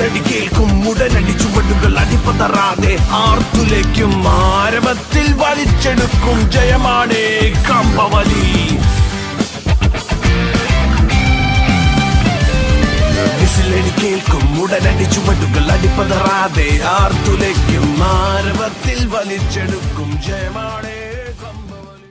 വിസിലടി കേൾക്കും ഉടനടി ചുവടുകൾ അടിപ്പതറാതെ ആർത്തുലയ്ക്കും ആരവത്തിൽ വലിച്ചെടുക്കും ജയമാണ് കമ്പവലി. വിസിലടി കേൾക്കും ഉടനടി ചുവടുകൾ അടിപ്പതറാതെ ആർത്തുലയ്ക്കും ആരവത്തിൽ വലിച്ചെടുക്കും ജയമാണ് കമ്പവലി.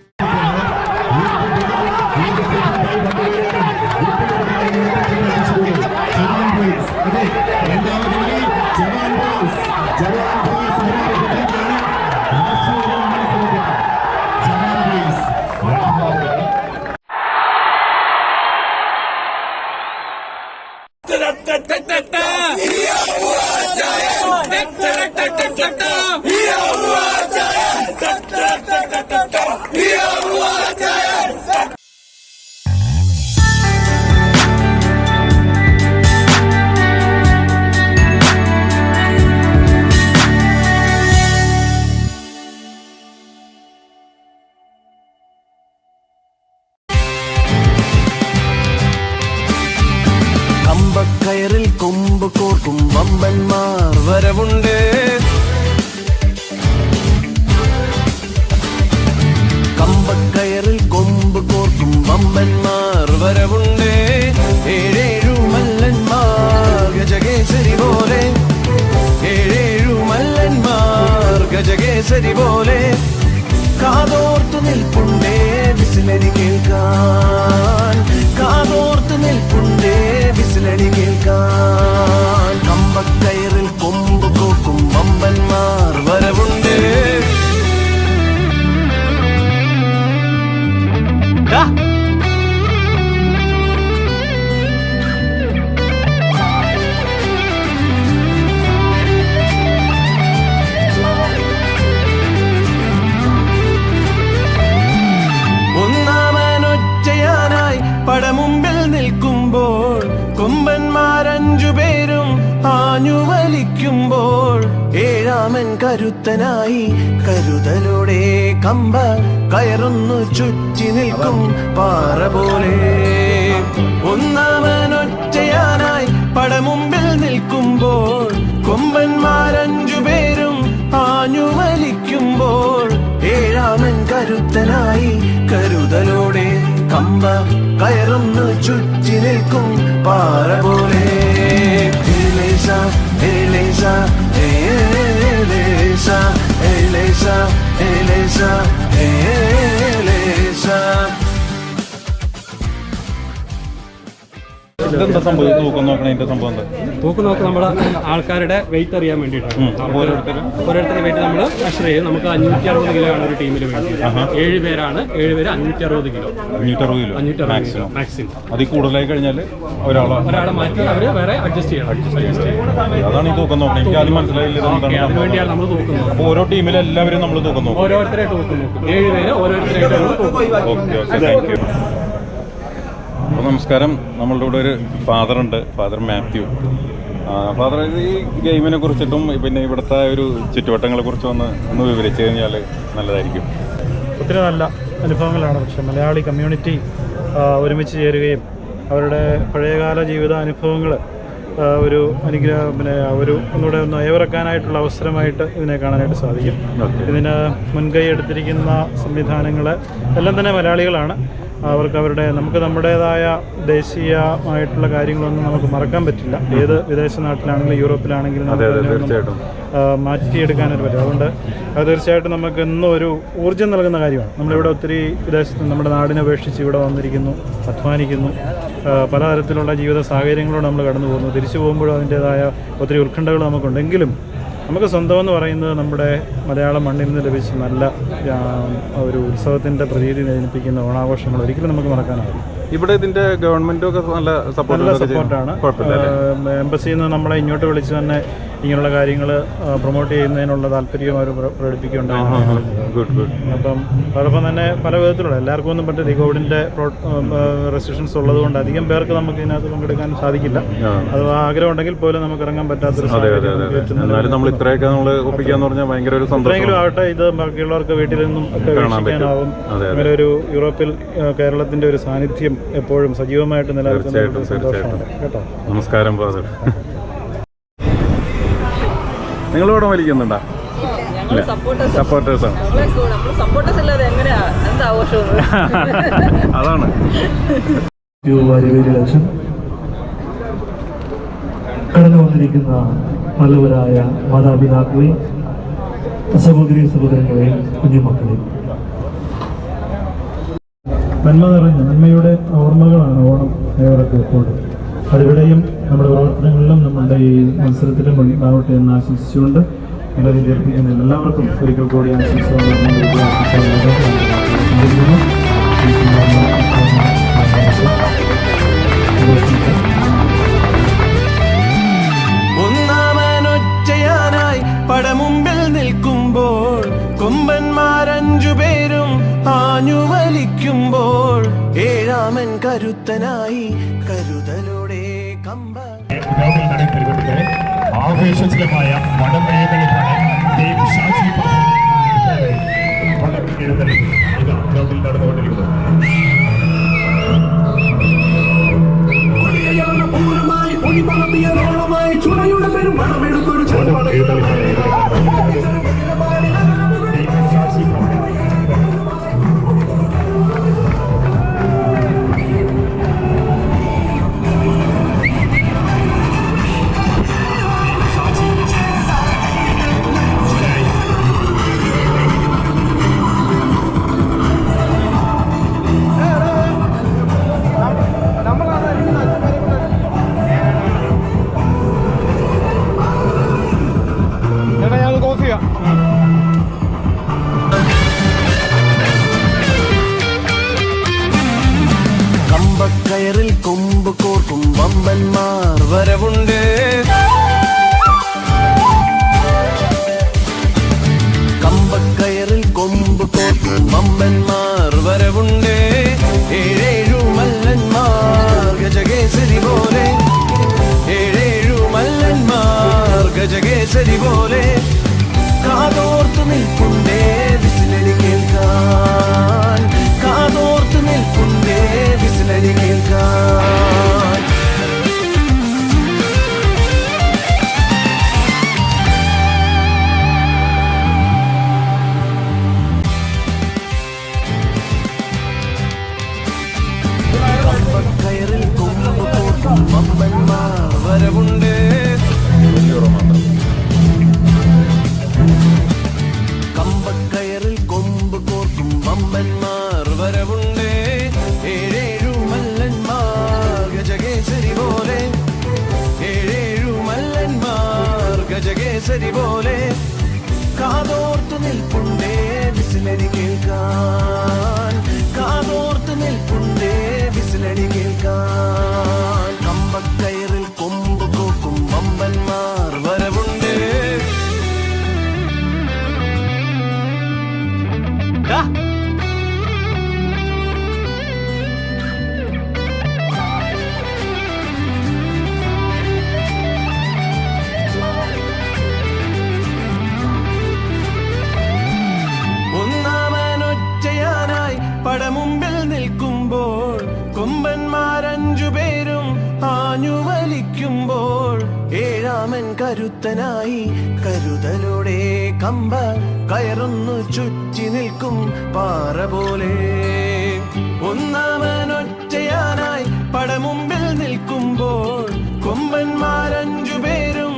കമ്പക്കയറിൽ കൊമ്പ് കോർക്കും വമ്പന്മാർ വരവുണ്ട്. കമ്പക്കയറിൽ കൊമ്പ് കോർക്കും വമ്പന്മാർ വരവുണ്ട്. ഏഴേഴു മല്ലന്മാർ ഗജകേസരി പോലെ, ഏഴേഴു മല്ലന്മാർ ഗജകേസരി പോലെ കാതോർത്തു നിൽപ്പുണ്ടേ വിസിലടി കേൾക്കാൻ, കാതോർത്തു നിൽപ്പുണ്ടേ വിസിലടി കേൾക്കാൻ. കമ്പക്കയറിൽ കൊമ്പ് കോക്കും വമ്പന്മാർ വരവുണ്ട്. ഒന്നാമനൊറ്റയാനായി പടമുമ്പിൽ നിൽക്കുമ്പോൾ കൊമ്പന്മാരഞ്ചു പേരും ആഞ്ഞു വലിക്കുമ്പോൾ ഏഴാമൻ കരുത്തനായി കരുതലോടെ കമ്പ കയറുന്നു ചുറ്റി നിൽക്കും പാറ പോലെ. ഒന്നാമനൊറ്റയാനായി പടമുമ്പിൽ നിൽക്കുമ്പോൾ കൊമ്പന്മാരഞ്ചു പേരും ആഞ്ഞു വലിക്കുമ്പോൾ ഏഴാമൻ കരുത്തനായി കരുതലോടെ കമ്പ കയറുന്നു ചുറ്റി നിൽക്കും പാറ പോലെ. ഏലേസ ഏലേസ ഏലേസ ഏലേസ ഏലേസ ഏലേസ. ഇതെന്താ സംഭവം? തൂക്കം നോക്കണ സംഭവം എന്താ? തൂക്കം നോക്കുക നമ്മുടെ ആൾക്കാരുടെ വെയിറ്റ് അറിയാൻ വേണ്ടിയിട്ടാണ്. ഓരോരുത്തരുടെ വെയിറ്റ് നമ്മൾ മെഷർ ചെയ്യും. നമുക്ക് 560 കിലോ ആണ് ഒരു ടീമിൽ വേണ്ടത്. 7 പേരാണ്, 7 പേര് 560 കിലോ. 560 kilo maximum. അതിൽ കൂടുതലായി കഴിഞ്ഞാൽ ഒരാളെ മാറ്റി അവർ വേറെ അഡ്ജസ്റ്റ് ചെയ്യണം. അതാണ് ഈ തൂക്കം നോക്കണം. എനിക്ക് ആദ്യം മനസ്സിലായില്ല. അതിന് വേണ്ടിയാണ് നമ്മൾ തൂക്കം നോക്കുന്നത്. അപ്പോൾ ഓരോ ടീമിലും എല്ലാവരും നമ്മൾ തൂക്കം നോക്കും. ഓരോരുത്തരെ തൂക്കം നോക്കും. 7 പേര് ഓരോരുത്തരായിട്ട്. Okay okay, thank you. അപ്പോൾ നമസ്കാരം. നമ്മളുടെ കൂടെ ഒരു ഫാദറുണ്ട്, ഫാദർ മാത്യു. ഫാദർ, ഈ ഗെയിമിനെ കുറിച്ചിട്ടും പിന്നെ ഇവിടുത്തെ ഒരു ചുറ്റുവട്ടങ്ങളെ കുറിച്ചും ഒന്ന് വിവരിച്ചു കഴിഞ്ഞാൽ നല്ലതായിരിക്കും. ഒത്തിരി നല്ല അനുഭവങ്ങളാണ്. പക്ഷെ മലയാളി കമ്മ്യൂണിറ്റി ഒരുമിച്ച് ചേരുകയും അവരുടെ പഴയകാല ജീവിതാനുഭവങ്ങൾ ഒരു അനുഗ്രഹം ഒന്നുകൂടെ ഒന്ന് അയവിറക്കാനായിട്ടുള്ള അവസരമായിട്ട് ഇതിനെ കാണാനായിട്ട് സാധിക്കും. ഇതിന് മുൻകൈ എടുത്തിരിക്കുന്ന സംവിധാനങ്ങൾ എല്ലാം തന്നെ മലയാളികളാണ്. നമുക്ക് നമ്മുടേതായ ദേശീയമായിട്ടുള്ള കാര്യങ്ങളൊന്നും നമുക്ക് മറക്കാൻ പറ്റില്ല. ഏത് വിദേശ നാട്ടിലാണെങ്കിലും യൂറോപ്പിലാണെങ്കിലും തീർച്ചയായിട്ടും മാറ്റിയെടുക്കാനായിട്ട് പറ്റും. അതുകൊണ്ട് അത് തീർച്ചയായിട്ടും നമുക്ക് എന്നും ഒരു ഊർജ്ജം നൽകുന്ന കാര്യമാണ്. നമ്മളിവിടെ ഒത്തിരി വിദേശത്ത് നമ്മുടെ നാടിനെ അപേക്ഷിച്ച് ഇവിടെ വന്നിരിക്കുന്നു, അധ്വാനിക്കുന്നു, പലതരത്തിലുള്ള ജീവിത സാഹചര്യങ്ങളോട് നമ്മൾ കടന്നു പോകുന്നു. തിരിച്ചു പോകുമ്പോഴും അതിൻ്റേതായ ഒത്തിരി ഉത്കണ്ഠകൾ നമുക്കുണ്ടെങ്കിലും നമുക്ക് സ്വന്തമെന്ന് പറയുന്നത് നമ്മുടെ മലയാള മണ്ണിൽ നിന്ന് ലഭിച്ച നല്ല ഒരു ഉത്സവത്തിൻ്റെ പ്രതീതി ജനിപ്പിക്കുന്ന ഓണാഘോഷങ്ങൾ ഒരിക്കലും നമുക്ക് മറക്കാനാവില്ല. ഇവിടെ ഇതിൻ്റെ ഗവൺമെൻറ്റൊക്കെ നല്ല സപ്പോർട്ടാണ്. എംബസിയിൽ നിന്ന് നമ്മളെ ഇങ്ങോട്ട് വിളിച്ച് തന്നെ ഇങ്ങനെയുള്ള കാര്യങ്ങൾ പ്രൊമോട്ട് ചെയ്യുന്നതിനുള്ള താല്പര്യം അവർ പ്രകടിപ്പിക്കുകയുണ്ടായിരുന്നു. അപ്പം അതോടൊപ്പം തന്നെ പല വിധത്തിലുള്ള എല്ലാവർക്കും ഒന്നും പറ്റില്ല. ഈ കോവിഡിൻ്റെ റെസ്ട്രിക്ഷൻസ് ഉള്ളതുകൊണ്ട് അധികം പേർക്ക് നമുക്ക് ഇതിനകത്ത് പങ്കെടുക്കാൻ സാധിക്കില്ല. അത് ആഗ്രഹം ഉണ്ടെങ്കിൽ പോലും നമുക്ക് ഇറങ്ങാൻ പറ്റാത്തൊരു എത്രയെങ്കിലും ആവട്ടെ, ഇത് ബാക്കിയുള്ളവർക്ക് വീട്ടിൽ നിന്നും ഒക്കെ വീക്ഷിക്കാനാവും. അങ്ങനെ ഒരു യൂറോപ്പിൽ കേരളത്തിൻ്റെ ഒരു സാന്നിധ്യം എപ്പോഴും സജീവമായിട്ട് നിലനിൽക്കുന്ന സന്തോഷമാണ് കേട്ടോ. നമസ്കാരം ഫാദർ. നിങ്ങൾ വടം വലിക്കുന്നുണ്ടോ? സപ്പോർട്ടേഴ്സാണ്. അതാണ് കടന്നു വന്നിരിക്കുന്ന നല്ലവരായ മാതാപിതാക്കളെയും സഹോദരി സഹോദരങ്ങളെയും കുഞ്ഞുമക്കളെയും നന്മ നിറഞ്ഞ നന്മയുടെ ഓർമ്മകളാണ് ഓണം ഏവർക്ക് എപ്പോഴും. അതിവിടെയും നമ്മുടെ പ്രവർത്തനങ്ങളിലും നമ്മളുടെ ഈ മത്സരത്തിലും ഉണ്ടാവട്ടെ എന്ന് ആശംസിച്ചുകൊണ്ട് നിലവിൽ ഏൽപ്പിക്കുന്ന എല്ലാവർക്കും ഒരിക്കൽ കൂടി ഒന്നാമനൊറ്റയാനായി പടമുമ്പിൽ നിൽക്കുമ്പോൾ കൊമ്പന്മാരഞ്ചുപേരും ആഞ്ഞു വലിക്കുമ്പോൾ ഏഴാമൻ കരുത്തനായി കരുതലോടെ കമ്പ ആവേശജലമായ വടംവലിയാണ് ഷാജി ഗ്രൗണ്ടിൽ നടന്നുകൊണ്ടിരിക്കുന്നത്. കമ്പക്കയറിൽ കൊമ്പ് കോർക്കും വമ്പന്മാർ വരവുണ്ട്. കമ്പക്കയറിൽ കൊമ്പ് കോർക്കും വമ്പന്മാർ വരവുണ്ട്. ഏഴേഴു മല്ലന്മാർ ഗജകേസരി പോലെ, ഏഴേഴു മല്ലന്മാർ ഗജകേസരി പോലെ കാതോർത്തു നിൽപ്പുണ്ടേ വിസിലടി കേൾക്കാൻ, കാതോർത്തു നിൽപ്പുണ്ടേ വിസിലടി കേൾക്കാൻ. കമ്പക്കയറിൽ കൊമ്പ് കോർക്കും വമ്പന്മാർ വരവുണ്ട്. കമ്പക്കയറിൽ കൊമ്പ് കോർക്കും വമ്പന്മാർ വരവുണ്ട്. ഏഴേഴു മല്ലന്മാർ ഗജകേസരി പോലെ, ഏഴേഴു മല്ലന്മാർ ഗജകേസരി പോലെ കാതോർത്തു നിൽപ്പുണ്ടേ വിസിലടി കേൾക്കാൻ, കാതോർത്തു നിൽപ്പുണ്ടേ വിസിലടി കേൾക്കാൻ. കമ്പക്കയറിൽ കൊമ്പ് കോർക്കും വമ്പന്മാർ വരവുണ്ട്. ഒന്നാമനൊറ്റയാനായി പടമുമ്പിൽ നിൽക്കുമ്പോൾ കൊമ്പന്മാരഞ്ചുപേരും ആഞ്ഞു വലിക്കുമ്പോൾ ഏഴാമൻ കരുത്തനായി കരുതലോടെ കമ്പ കയറുന്നു ചുറ്റി നിൽക്കും പാറ പോലെ. ഒന്നാമനൊറ്റയാനായി പടമുമ്പിൽ നിൽക്കുമ്പോൾ കൊമ്പന്മാരഞ്ചുപേരും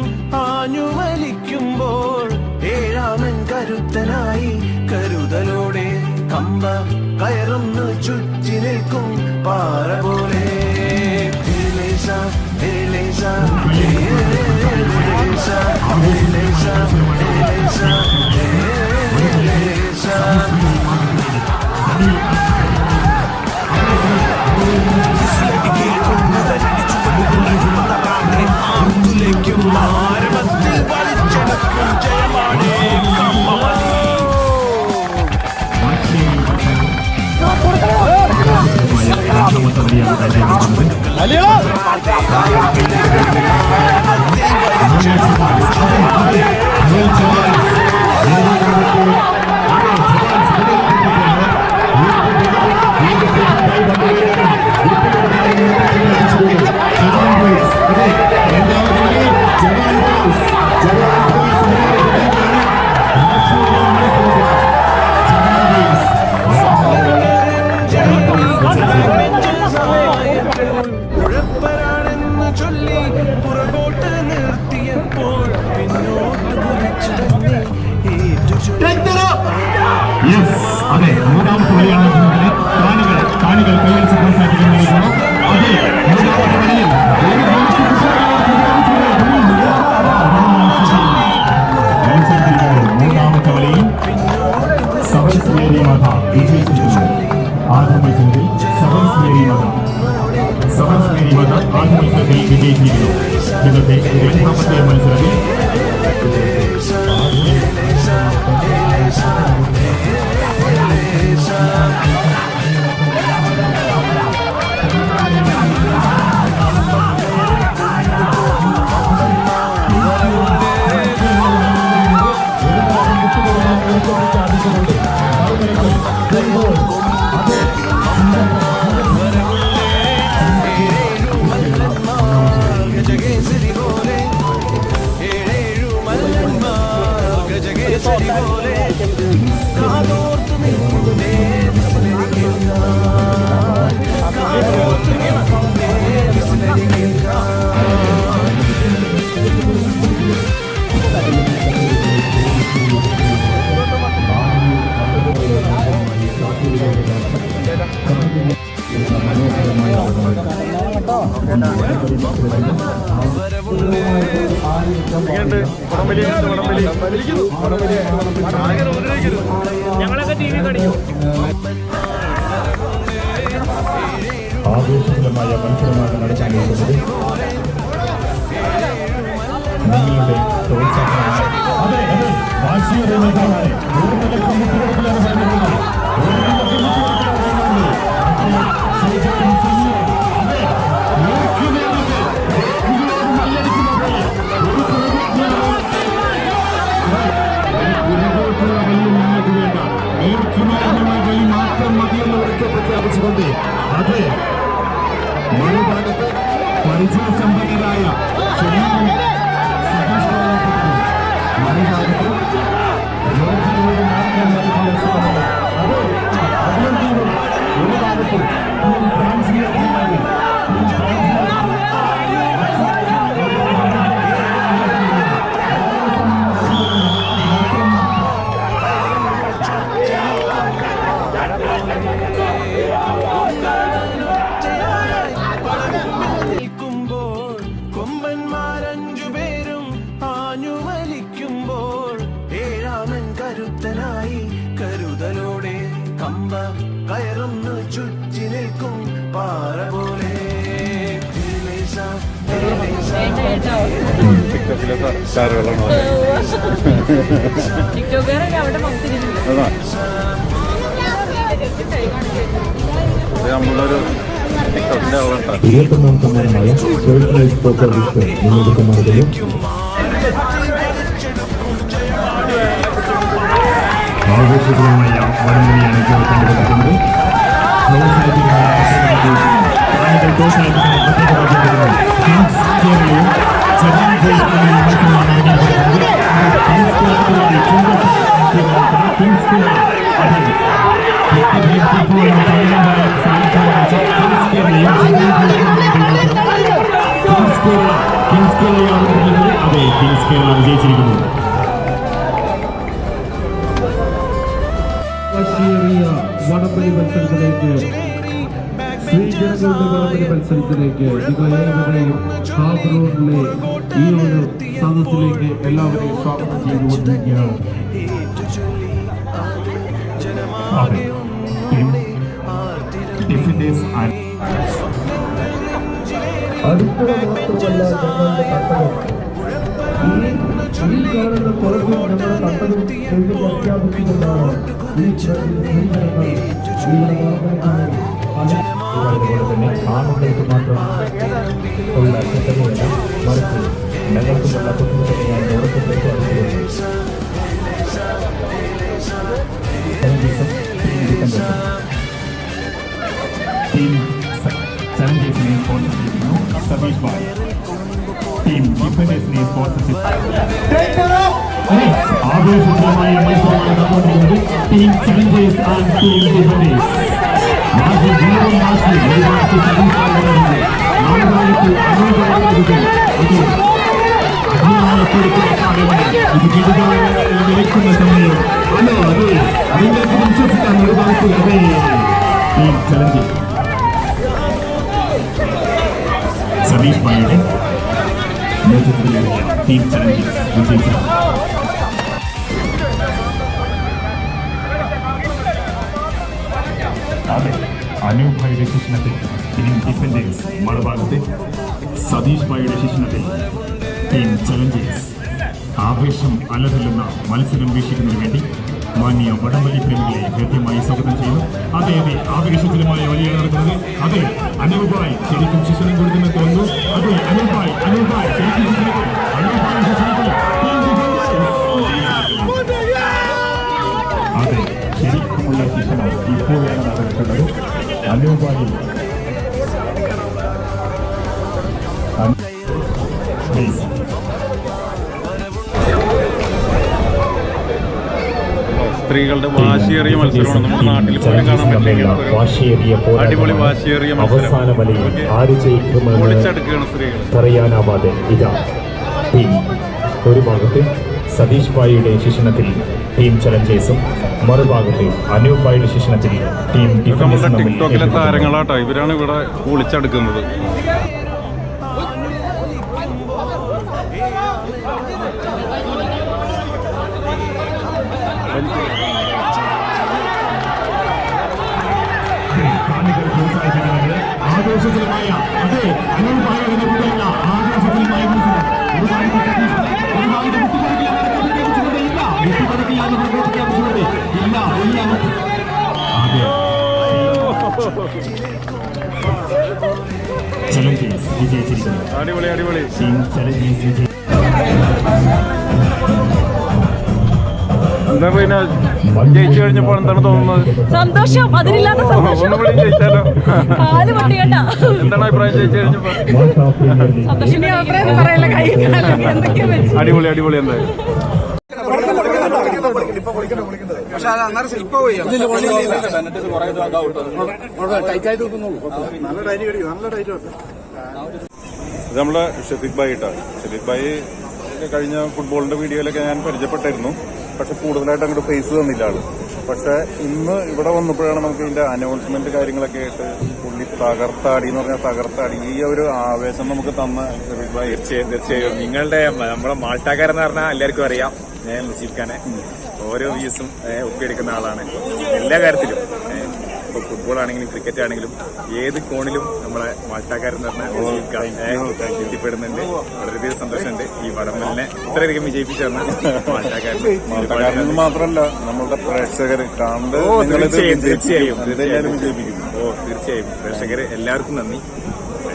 ആഞ്ഞു വലിക്കുമ്പോൾ ഏഴാമൻ കരുത്തനായി കരുതലോടെ കമ്പ കയറുന്നു ചുറ്റി നിൽക്കും പാറ പോലെ. ഏലേസ, ഏലേസ, ഏലേസ, ഏലേസ, ഏലേസ, ഏലേസ. ആർത്തുലേക്കും ആരവത്തിൽ വലിച്ചെടുക്കും ജയമാണ് കമ്പവലി. ജവാൻ ആദ്യ മത്സരത്തിൽ വിജയിച്ചിരിക്കുന്നു. ഇന്നത്തെ രണ്ടാമത്തെ മത്സരത്തിൽ ഗജകേസരി പോലെ ഏഴേഴു മല്ലന്മാർ ഗജകേസരി പോലെ കാതോർത്തു നിൽക്കുന്നേ വിസിലടി കേൾക്കാൻ കാതോർത്തു നിൽക്കുന്നേ വിസിലടി കേൾക്കാൻ ആവേശകരമായ മത്സരമാണ് നടക്കാനിരിക്കുന്നത്. നിങ്ങളുടെ പ്രോത്സാഹനം അതെ അതെ വാശിയുടെ മത്സരമാണ്. മാത്രം മതിയെന്ന് പ്രഖ്യാപിച്ചുകൊണ്ട് അതെ മറുഭാഗത്ത് പരിചയസമ്പന്നരായ കരുത്തനായി കരുതലോടെ കമ്പ കയറുന്നു ചുറ്റി നിൽക്കും പാറ പോലെ നമ്മളൊരു ടിക്ടോക്കിന്റെ ആളുണ്ടാകും. 21 സമ്മാനമായ സർപ്രൈസ് പോക്കർ ഗിഫ്റ്റ് നിങ്ങൾക്ക് നൽകുന്നു. ആവേശകരമായ വടംവലിയാണ് ഇപ്പോൾ കണ്ടുകൊണ്ടിരിക്കുന്നത്. അതെ കിങ്സ് കേരള വിജയിച്ചിരിക്കുന്നു. വടംവലി മത്സരത്തിലേക്ക് ശ്രീജനങ്ങളുടെ വടംവലി മത്സരത്തിലേക്ക് നിങ്ങളേവരെയും ഹാഫ് റോഡിലെ ഈ ഒരു സദസ്സിലേക്ക് എല്ലാവരെയും സ്വാഗതം ചെയ്തുകൊണ്ടിരിക്കുകയാണ്. അടുത്തത് മാത്രമല്ല ഞങ്ങളുടെ കട്ടകം ഈ കാണുന്ന പുറകിൽ ഞങ്ങളുടെ കട്ടകം എന്ന് പ്രഖ്യാപിച്ചുകൊണ്ടാണ് അതുപോലെ തന്നെ ആണുങ്ങൾക്ക് മാത്രം ഉള്ള ചട്ടങ്ങളല്ല, മറിച്ച് ഞങ്ങൾക്കുമുള്ള കുട്ടികൾ തന്നെയാണ് ഉറപ്പിലേക്ക് ടീം ചലഞ്ചേഴ്സിനെ സ്പോൺസർ ചെയ്യുന്നു സതീഷ് ഭായ്. ടീം ഡിഫൻഡേഴ്സിനെ സ്പോൺസർ ചെയ്യുന്നു. ആവേശകരമായ മത്സരമാണ് നടന്നുകൊണ്ടിരിക്കുന്നത്. Team Challengers and team defenders. നിൽക്കുന്ന സമയം അല്ലോ അതെ നിങ്ങൾക്ക് വിശ്വസിക്കാൻ ഒരു ഭാഗത്ത് അതെ ടീം ചലഞ്ചേഴ്സ് സതീഷ് ഭായിയുടെ നേതൃത്വത്തിലുള്ള ടീം ചലഞ്ചേഴ്സ് വിജയിച്ചു. അതെ അനൂപ് ഭായിയുടെ ശിക്ഷണത്തിൽ ടീം ഡിഫൻഡേഴ്സ് മറുഭാഗത്ത് സതീഷ് ഭായിയുടെ ശിക്ഷണത്തിൽ ടീം ചലഞ്ചേഴ്സ് ആവേശം അലതല്ലുന്ന മത്സരം വീക്ഷിക്കുന്നതിന് വേണ്ടി മാന്യ വടംവലി പ്രേമികളെ കൃത്യമായി സ്വാഗതം ചെയ്യുന്നു. അതെ അതെ, ആവേശത്തിലുമായ വലിയ നടക്കുന്നത്. അതെ, അനൂപായി ശരിക്കും ശിക്ഷണം കൊടുക്കുമെന്ന് തോന്നുന്നു. അതെ, അനൂപായി ശരിക്കും അതെ, ശരിക്കുമുള്ള ശിക്ഷണം ഇപ്പോഴാണ് നടക്കുന്നത്. അനൂപായി സ്ത്രീകളുടെ വാശിയേറിയ മത്സരമാണ് നമ്മുടെ നാട്ടിൽ പോലും കാണാൻ പറ്റില്ല. അടിപൊളി വാശിയേറിയ മത്സരം പൊളിച്ചെടുക്കുകയാണ് സ്ത്രീകൾ. പറയാനാവാതെ ഇതാ ടീം ഒരു ഭാഗത്ത് സതീഷ് ഭായിയുടെ ശിക്ഷണത്തിൽ ടീം ചലഞ്ചേഴ്സും മറുഭാഗത്ത് അനൂപ് ഭായിയുടെ ശിക്ഷണത്തിൽ ടീം നമ്മുടെ ടിക്ടോക്കിലെ താരങ്ങളാട്ടോ, ഇവരാണ് ഇവിടെ പൊളിച്ചെടുക്കുന്നത്. ആവേശകരമായ അതെ അനൂപായുള്ള ആവേശകരമായ ചലഞ്ചേഴ്സ് വിജയിച്ചിരിക്കുന്നു. അടിപൊളി അടിപൊളി ചലഞ്ചേഴ്സ് എന്താ പിന്നെ ജയിച്ചു കഴിഞ്ഞപ്പോൾ എന്താണ് തോന്നുന്നത്? സന്തോഷം, അതിലില്ലാത്ത സന്തോഷം. ഒന്നുകൂടി ജയിച്ചാലോ? കാല് പൊട്ടിയണ്ട. എന്താണ് അഭിപ്രായം ജയിച്ചു കഴിഞ്ഞപ്പോ? സന്തോഷിന്റെ അഭിപ്രായം പറയല്ല, കൈ എന്തൊക്കെയാ വെച്ച്. അടിപൊളി അടിപൊളി. എന്തായാലും ഇത് നമ്മളെ ഷെഫീഖ് ഭായി ഇട്ടാണ്. ഷെഫീഖ് ഭായി കഴിഞ്ഞ ഫുട്ബോളിന്റെ വീഡിയോയിലൊക്കെ ഞാൻ പരിചയപ്പെട്ടിരുന്നു. പക്ഷെ കൂടുതലായിട്ട് അങ്ങോട്ട് ഫേസ് തന്നില്ല ആള്. പക്ഷെ ഇന്ന് ഇവിടെ വന്നപ്പോഴാണ് നമുക്ക് ഇതിന്റെ അനൗൺസ്മെന്റ് കാര്യങ്ങളൊക്കെ ആയിട്ട് പുള്ളി തകർത്താടി എന്ന് പറഞ്ഞാൽ തകർത്താടി. ഈ ഒരു ആവേശം നമുക്ക് തന്ന ഷെഫീഖ് ഭായി. തീർച്ചയായും നിങ്ങളുടെ നമ്മുടെ മാൾട്ടാക്കാരെന്ന് പറഞ്ഞാൽ എല്ലാവർക്കും അറിയാം. മുജീബ് ഖാനെ ഓരോ വ്യൂസും ഒപ്പിയെടുക്കുന്ന ആളാണ് എല്ലാ കാര്യത്തിലും. ഇപ്പോൾ ഫുട്ബോൾ ആണെങ്കിലും ക്രിക്കറ്റ് ആണെങ്കിലും ഏത് കോണിലും നമ്മളെ മാൾട്ടാക്കാരെന്ന് പറഞ്ഞാൽ മുജീബ് ഖാൻ എത്തിപ്പെടുന്നുണ്ട്. വളരെയധികം സന്തോഷമുണ്ട് ഈ വടംവലിനെ ഇത്രയധികം വിജയിപ്പിച്ചു തന്ന മാൾട്ടാക്കാരൻ മാത്രമല്ല നമ്മളുടെ പ്രേക്ഷകർ കണ്ട് തീർച്ചയായും പ്രേക്ഷകർ എല്ലാവർക്കും നന്ദി.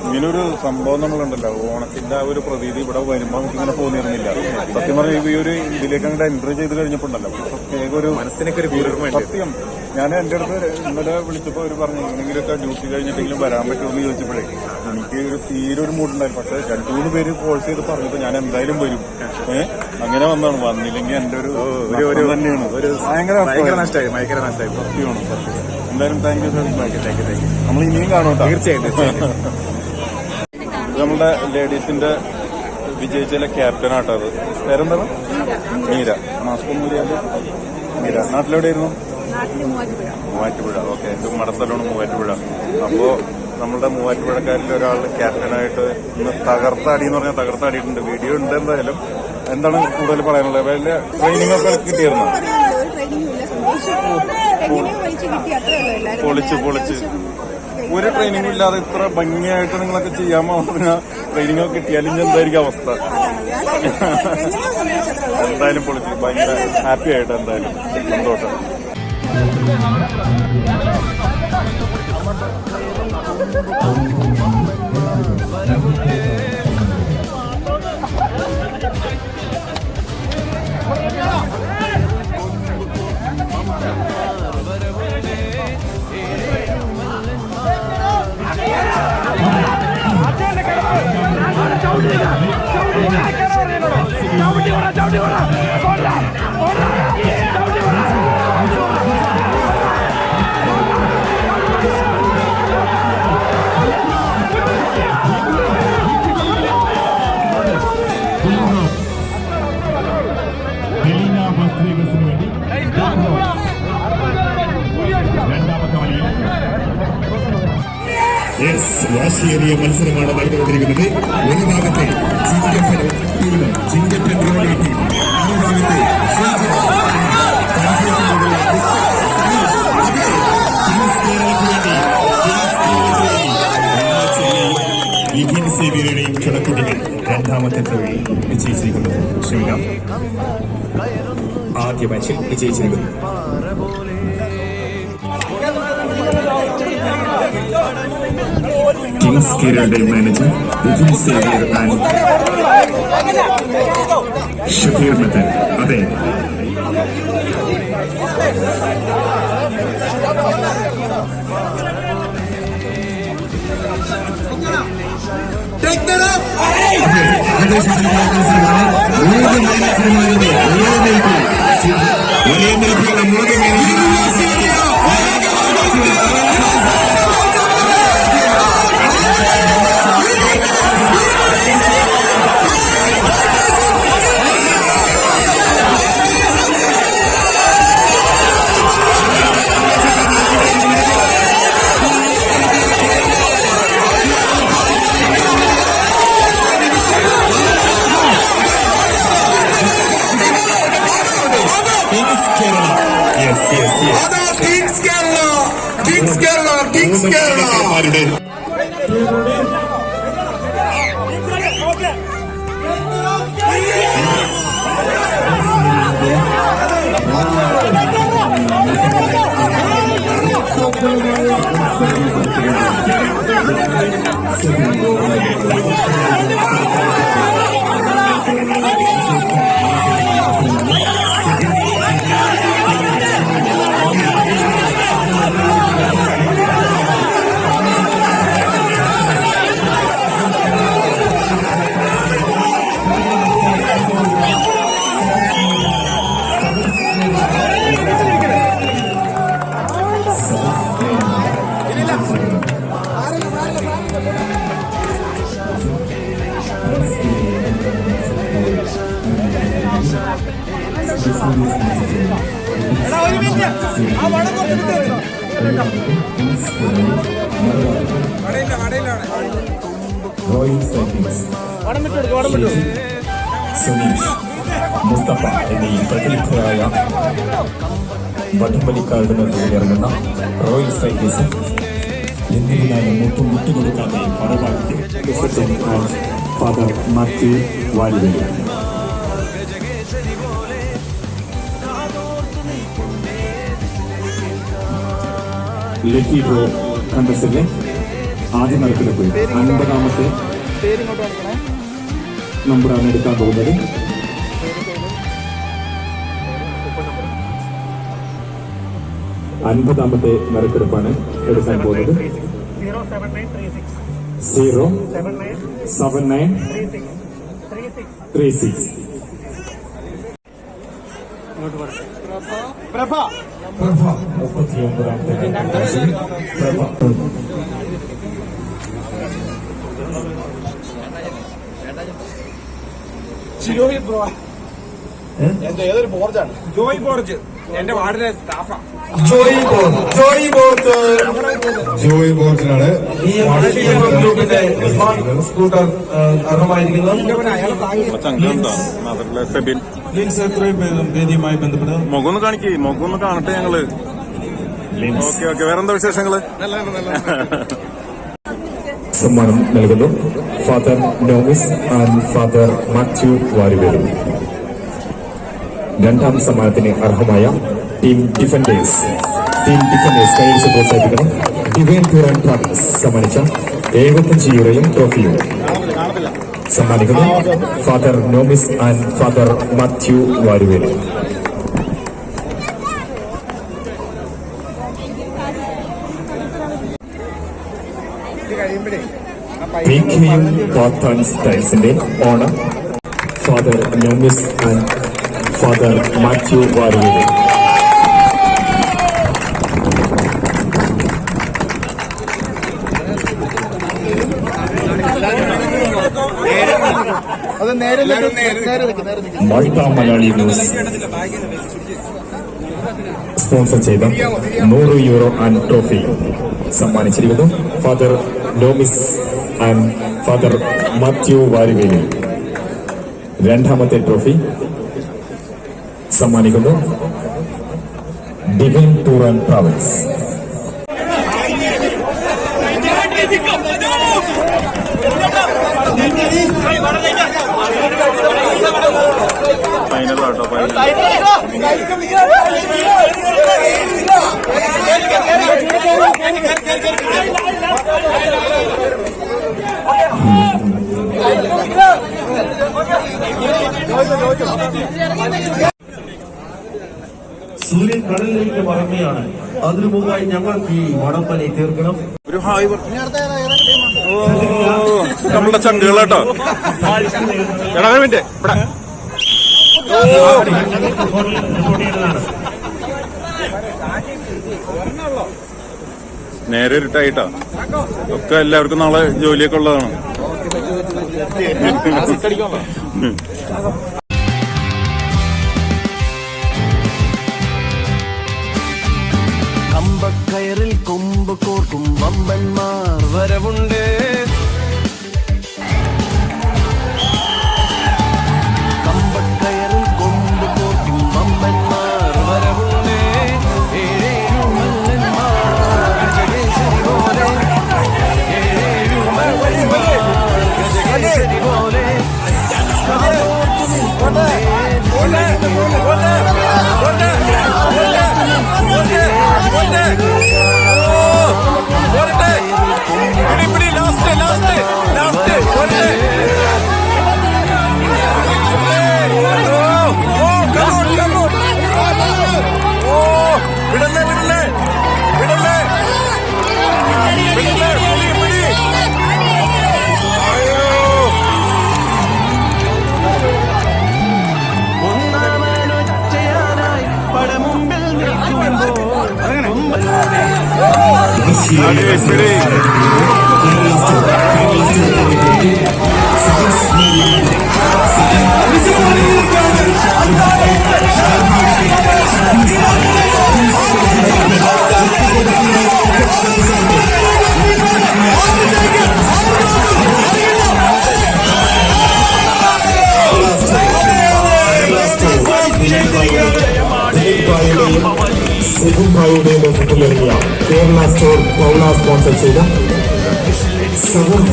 ഇങ്ങനൊരു സംഭവം നമ്മളുണ്ടല്ലോ, ഓണത്തിന്റെ ആ ഒരു പ്രതീതി ഇവിടെ വരുമ്പോൾ നമുക്ക് ഇങ്ങനെ തോന്നിയിരുന്നില്ല. സത്യം പറഞ്ഞാൽ ഈ ഒരു ഇതിലേക്ക് അങ്ങോട്ട് എൻട്രി ചെയ്ത് കഴിഞ്ഞപ്പോണ്ടല്ലോ പ്രത്യേക ഒരു മനസ്സിനൊക്കെ ഒരു കുളിർമയുണ്ട്. സത്യം. ഞാൻ എന്റെ അടുത്ത് ഇന്നലെ വിളിച്ചപ്പോൾ അവർ പറഞ്ഞു എങ്ങനെയെങ്കിലുമൊക്കെ ഡ്യൂട്ടി കഴിഞ്ഞിട്ടെങ്കിലും വരാൻ പറ്റുമെന്ന് ചോദിച്ചപ്പോഴേ എനിക്ക് ഒരു തീരെ ഒരു മൂഡുണ്ടായിരുന്നു. പക്ഷെ 2-3 പേര് കോഴ്സ് ചെയ്ത് പറഞ്ഞപ്പോൾ ഞാൻ എന്തായാലും വരും. അങ്ങനെ വന്നാണ്. വന്നില്ലെങ്കിൽ എന്റെ ഒരു തന്നെയാണ് ഭയങ്കര നഷ്ടമായി. സത്യമാണ് സത്യം. എന്തായാലും താങ്ക് യു സർ. നമ്മൾ ഇനിയും കാണും തീർച്ചയായും. നമ്മുടെ ലേഡീസിന്റെ വിജയിച്ച ക്യാപ്റ്റൻ ആട്ടോ. അത് പേരെന്താണ്? മീര. മാസ്കോ മീര. നാട്ടിലെവിടെയായിരുന്നു? മൂവാറ്റുപുഴ. ഓക്കെ, എന്റെ മടസ്ഥലമാണ് മൂവാറ്റുപുഴ. അപ്പോ നമ്മളുടെ മൂവാറ്റുപുഴക്കാരിൽ ഒരാൾ ക്യാപ്റ്റനായിട്ട് ഇന്ന് തകർത്താടി എന്ന് പറഞ്ഞാൽ തകർത്താടിയിട്ടുണ്ട്. വീഡിയോ ഉണ്ട്. എന്തായാലും എന്താണ് കൂടുതൽ പറയാനുള്ളത്? വലിയ ട്രെയിനിങ് ഒക്കെ കിട്ടിയിരുന്നു. പൊളിച്ച് ഒരു ട്രെയിനിങ് ഇല്ലാതെ ഇത്ര ഭംഗിയായിട്ട് നിങ്ങളൊക്കെ ചെയ്യാമോ? ട്രെയിനിങ് ഒക്കെ കിട്ടിയാലും എന്തായിരിക്കും അവസ്ഥ? എന്തായാലും പൊളിച്ച് ഭയങ്കര ഹാപ്പി ആയിട്ട് എന്തായാലും സന്തോഷം. വാശിയേറിയ മത്സരമാണ് നടന്നുകൊണ്ടിരിക്കുന്നത്. ഒരു ഭാഗത്തെ ചിങ്കപ്പൻ റോളി ടീം, മറുഭാഗത്തെ ലിഖിൻ സേവിയറുടെയും ചുണക്കുട്ടികൾ രണ്ടാമത്തെ തൊഴിൽ വിജയിച്ചിരിക്കുന്നു. ക്ഷമിക്കാം, ആദ്യ മാച്ചിൽ വിജയിച്ചിരിക്കുന്നു. കിങ്സ് കേരളയുടെ manager Likhin Xavier and Shabeer മെത്തൻ. അതെ, വലിയ നിരക്കുള്ള മൂന്ന് സുനീഷ്, മുസ്തഫ എന്നീ പ്രഗത്ഭരായ വടംവലിക്കാരുടെ നേതൃത്വത്തിൽ ഇറങ്ങുന്ന റോയൽ സ്ട്രൈക്കേഴ്സ് എന്നിരുന്നാലും ഒട്ടും വിട്ടുകൊടുക്കാതെ മറുപാടി ഫാദർ മാത്യു വാലിവേലി. ലക്കി ഡ്രോ കണ്ടസിലെ ആദ്യ നറുക്കെടുപ്പ് 50ാമത്തെ നമ്പറാണ് എടുക്കാൻ പോകുന്നത്. അൻപതാമത്തെ നറുക്കെടുപ്പാണ് എടുക്കാൻ പോകുന്നത്. 07936. പ്രഭ 39ാമത്തെ പ്രഭ. ഏതൊരു ബോർജാണ്? ജോയ് ബോർജ് എന്റെ വാർഡിലെ സ്റ്റാഫാണ്. ജോയ് ബോർജിനാണ് ഈ ഗ്രൂപ്പിന്റെ സ്കൂട്ടർ അർഹമായിരിക്കുന്നത്. എത്രയും വേഗം വേദിയുമായി ബന്ധപ്പെട്ട് മുഖമൊന്ന് കാണിക്കേ, മുഖമൊന്ന് കാണട്ടെ ഞങ്ങള്. ഓക്കെ ഓക്കെ, വേറെന്താ വിശേഷങ്ങള്? സമ്മാനം നൽകുന്നു father Nomis and father Mathew Varivelu. രണ്ടാം സമ്മാനത്തിന് അർഹമായ ടീം ഡിഫൻഡേഴ്സ് കൈയടിച്ച് പ്രോത്സാഹിപ്പിക്കണം. ഡിവൈൻ ടൂർ ആൻഡ് ട്രാവൽസ് സമ്മാനിച്ച 75 യൂറോയും ട്രോഫിയും സമ്മാനിക്കുന്നു father Nomis and father Mathew Varivelu. PKM Pathan സ്റ്റൈൽസിന്റെ owner father Nomis and father Mathew Varivelu. Malta Malayali news sponsor ചെയ്ത 100 യൂറോ ആൻഡ് ട്രോഫി സമ്മാനിച്ചിരിക്കുന്നു father Nomis and father Mathew Varivelu. രണ്ടാമത്തെ ട്രോഫി സമ്മാനിക്കുന്നു ഡിവൈൻ ടൂർ ആൻഡ് ട്രാവൽസ്. കേട്ടോ ഫൈനൽ. സൂര്യൻ കടലിലേക്ക് മറങ്ങുകയാണ്. അതിനു മുമ്പായി ഞങ്ങൾക്ക് ഈ വടംവലി തീർക്കണം. ഒരു ഹായ് നമ്മളുടെ ചങ്കുകളാട്ടോ. എടാ മിനിറ്റ് ഇവിടെ നേരെ ഇരുട്ടായിട്ടാ. ഒക്കെ എല്ലാവർക്കും നാളെ ജോലിയൊക്കെ ഉള്ളതാണ്. കമ്പക്കയറിൽ കൊമ്പ് കോർക്കും വമ്പന്മാർ വരവുണ്ട്. കമ്പക്കയറിൽ കൊമ്പ് കോർക്കും വമ്പന്മാർ വരവുണ്ട്. ഏഴേഴു മല്ലന്മാർ ഗജകേസരി പോലെ, ഏഴേഴു മല്ലന്മാർ ഗജകേസരി പോലെ കാതോർത്തു നിൽക്കുന്നേ. ഒന്നാമനൊറ്റയാനായി പടമുമ്പിൽ നിൽക്കുമ്പോൾ സെഗുംഭായിയുടെ നേതൃത്വത്തിലിറങ്ങിയ കേരള സ്റ്റോർ പൗള സ്പോൺസർ ചെയ്ത സഗും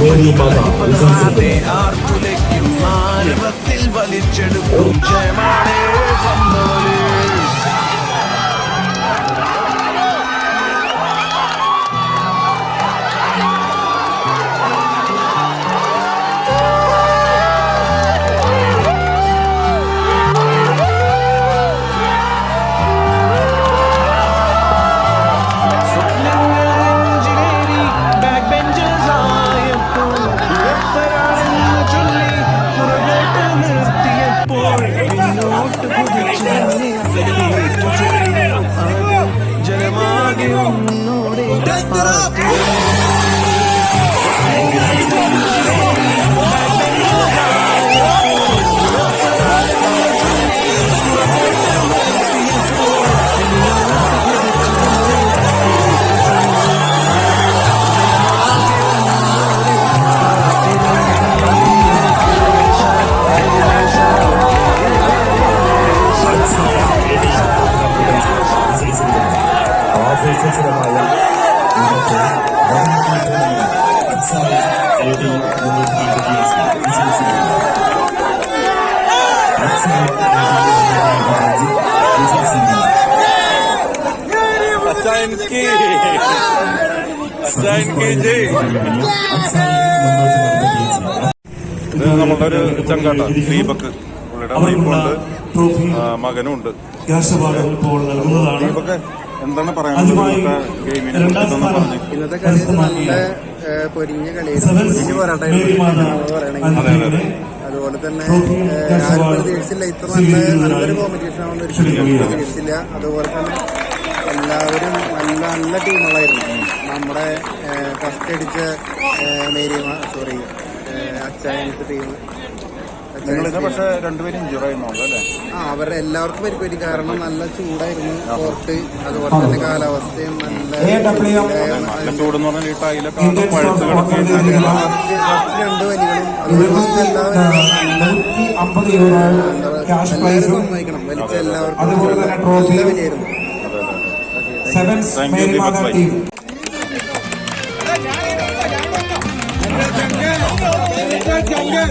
മേരി മാത ആരവത്തിൽ വലിച്ചെടുക്കും ജയമാണേ പന്തോലി. ജനമാകെ ഒന്നോടെ ഇത് നമ്മളുടെ ഒരു ചങ്കാട്ട ദീപക്. പുള്ളിയുടെ വൈഫുണ്ട്, മകനും ഉണ്ട്. ദീപക് എന്താണ് പറയാനുള്ളത് ഗെയിമിനെ കുറിച്ച്? ഇന്നത്തെ കളി നല്ല പൊരിഞ്ഞ കളിയായിരുന്നു, പോരാട്ടമായിരുന്നു. അതുപോലെ തന്നെ ആരും പ്രതീക്ഷിച്ചില്ല ഇത്ര നല്ലൊരു കോമ്പറ്റീഷൻ ആവുന്ന ഒരിക്കലും പ്രതീക്ഷിച്ചില്ല. അതുപോലെ തന്നെ എല്ലാവരും നല്ല നല്ല ടീമുകളായിരുന്നു. നമ്മുടെ ഫസ്റ്റ് അടിച്ച അച്ചായൻസ് ടീം, പക്ഷേ രണ്ടുപേരും അല്ലേ? അവരുടെ എല്ലാവർക്കും പരിക്ക് കാരണം നല്ല ചൂടായിരുന്നു കോർട്ട്. അതുപോലെ തന്നെ കാലാവസ്ഥയും നല്ല ചൂടെന്ന് പറഞ്ഞാൽ ഈ ടൈലൊക്കെ പഴുത്ത് കിടക്കുകയും രണ്ട് വലികളും അതുപോലെ എല്ലാവരും സമ്മതിക്കണം. വലിച്ച എല്ലാവർക്കും നല്ല വലിയായിരുന്നു. Thank you Deepak bhai. ജംഗ്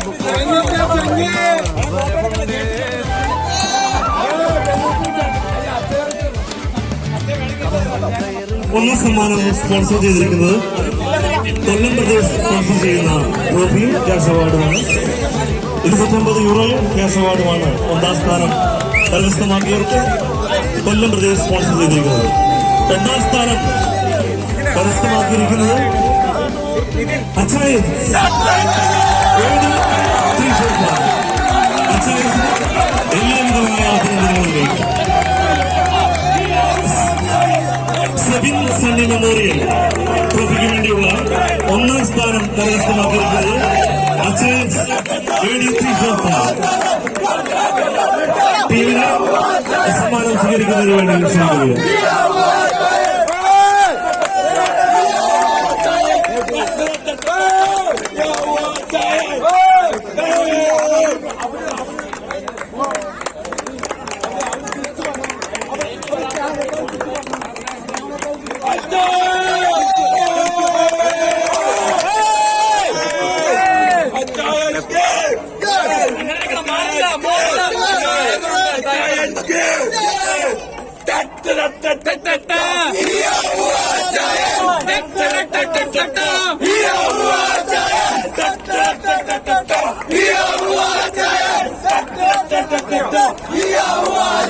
ഒന്നാം സമ്മാനം സ്പോൺസർ ചെയ്തിരിക്കുന്നത് കൊല്ലം പ്രദേശ് സ്പോൺസർ ചെയ്യുന്ന ട്രോഫിയും ക്യാഷ് അവാർഡുമാണ്. 250 യൂറോയും ക്യാഷ് അവാർഡുമാണ് ഒന്നാം സ്ഥാനം കരസ്ഥമാക്കിയവർക്ക് കൊല്ലം പ്രദേശ് സ്പോൺസർ ചെയ്തിരിക്കുന്നത്. രണ്ടാം സ്ഥാനം കരസ്ഥമാക്കിയിരിക്കുന്നത് എല്ലാവിധമായ അഭിനന്ദനങ്ങളിലേക്ക്. സെബിൻ സണ്ണി മെമ്മോറിയൽ ട്രോഫിക്ക് വേണ്ടിയുള്ള ഒന്നാം സ്ഥാനം കരസ്ഥമാക്കിയിരിക്കുന്നത് അച്ചയൻസ് ടീമിന് സമ്മാനം സ്വീകരിക്കുന്നതിന് വേണ്ടി ക്ഷണിക്കുകയാണ്. Yeah.